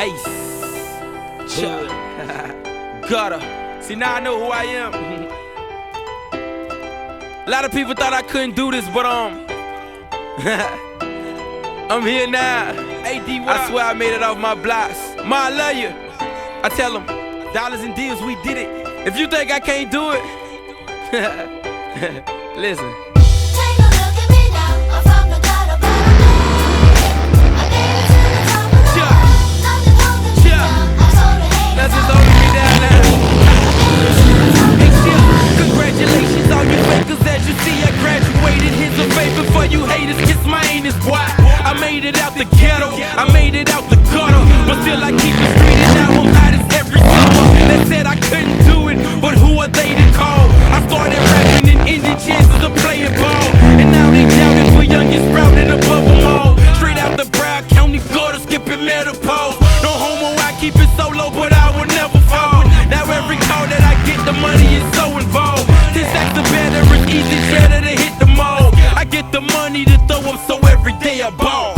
Ace. Chuck. Gutter. See, now I know who I am. A lot of people thought I couldn't do this, but I'm here now. I swear I made it off my blocks. Ma, I love you. I tell them, dollars and deals, we did it. If you think I can't do it, listen. Take a look at me now. I'm from the gutter, but I made it to the top of the world. Nothing holding me down. I told the haters That's just holding me down now. Hey, Chip, congratulations on you fakers. As you see, I graduated. Here's a favor for you haters. Kiss my anus, boy. I made it out the ghetto. I made it out the gutter. But still I keep it street and now I'm hot as every summer. They said I couldn't do it, but who are they to call? I started rapping and ended chances of playing ball. And now they doubting for youngest sprouted above them all. Straight out the Broward County, Florida, skipping menopause. No homo, I keep it solo, but I will never fall. Now every call that I get, the money is so involved. This acts the better, it's easy cheddar to hit the mall. I get the money to throw up, so every day I ball.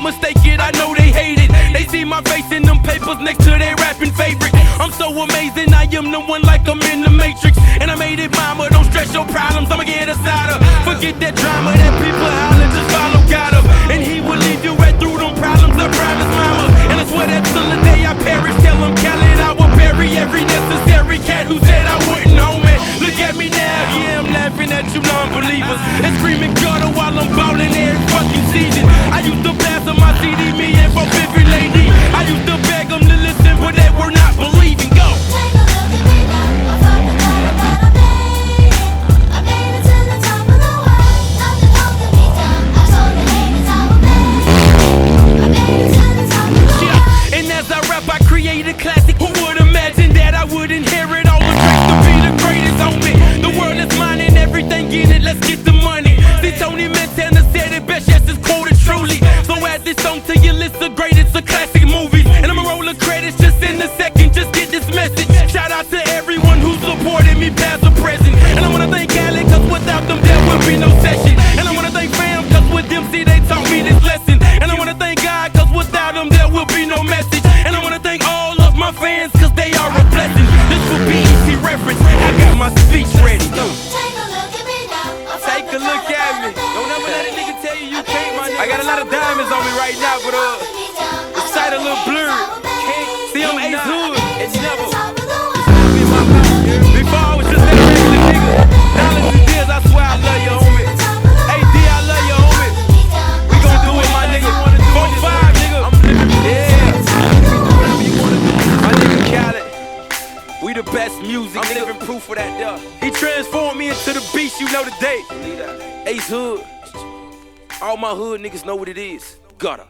Mistake it, I know they hate it. They see my face in them papers next to their rapping favorite. I'm so amazing, I am the one like I'm in the Matrix. And I made it, mama, don't stress your problems, I'ma get us out of. Forget that drama, that people hollering, just follow God up. And he will lead you right through them problems, I promise, mama. And I swear that till the day I perish, tell them Khaled I will bury every necessary cat who said I wouldn't, homie. Look at me now, yeah, I'm laughing at you non-believers. And screaming gutter while I'm ballin' every fucking season. I used to blast on my CD, me and for every lady. I used to beg them to listen, but they were not believing. Go! Take a look at me now. I'm from the gutter, but I made it to the top of the world. Nothing holding me down. I told the haters I would make it. I made it to the top of the world. Yeah, and as I rap, I create a classic. Who would imagine that I would inherit all the tracks to be the greatest on me? The world is mine and everything in it. Let's get the money. See, Tony Montana said it best, yes, it's quoted truly. So add this song to your list of greatest of classic movies. And I'ma roll the credits just in a second, just get this message. Shout out to everyone who supported me past or present. And I wanna thank Khaled, cause without them there would be no session. And I wanna thank fam, cause with them, see, they taught me this lesson. And I wanna thank God, cause without them there will be no message. And I wanna thank all of my fans, cause they are a blessing. This will be easy reference, I got my speech ready. Take a look at me now. Take a look at me. Don't ever let a nigga tell you you can't, my nigga. I got a lot of diamonds on me right now, but the sight a little blurred. Can't see I'm Ace Hood. It's never. Before I was just that regular nigga. Dollars and deals, I swear I love you, homie. AD, I love you, homie. We gon' do it, my nigga. 4-5, nigga. Yeah. Whatever you wanna do. My nigga Khaled. We the best music, I'm living proof of that, yeah. He transformed me into the beast, you know the date. Ace Hood. All my hood niggas know what it is. Gutter.